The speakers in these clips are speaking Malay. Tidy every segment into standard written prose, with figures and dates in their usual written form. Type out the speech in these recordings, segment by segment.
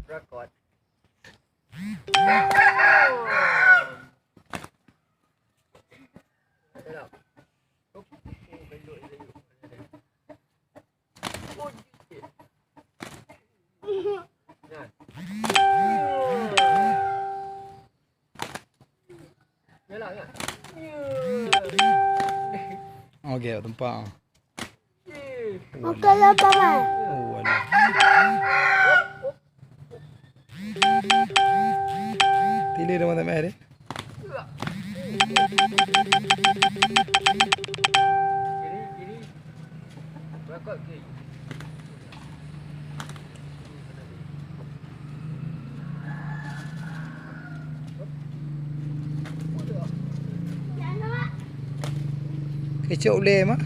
Rakot. Okey, tempat. Okey lah paman. Oh, alah. Tili dah tak mai dia. Kiri. Rakot kiri. Kecok boleh mak.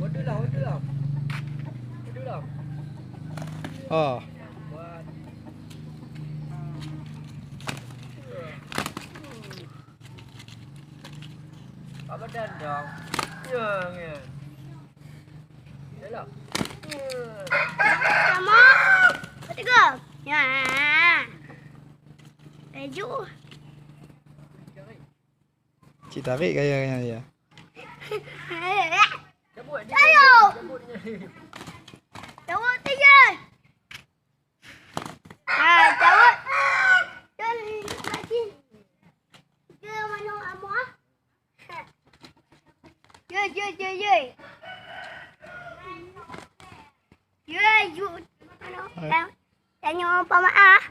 Order lah. Oh. Pak badan dong. Ya. Yalah. Sama. Ketiga. Ya. Leju. Cik tarik gaya dia. Cabut dia. Ayo. Cabut dia. Cabut tiga. Cabut. Dan lagi. Ke mana amu ah? Ye. Ye, you. Tanya paman ah.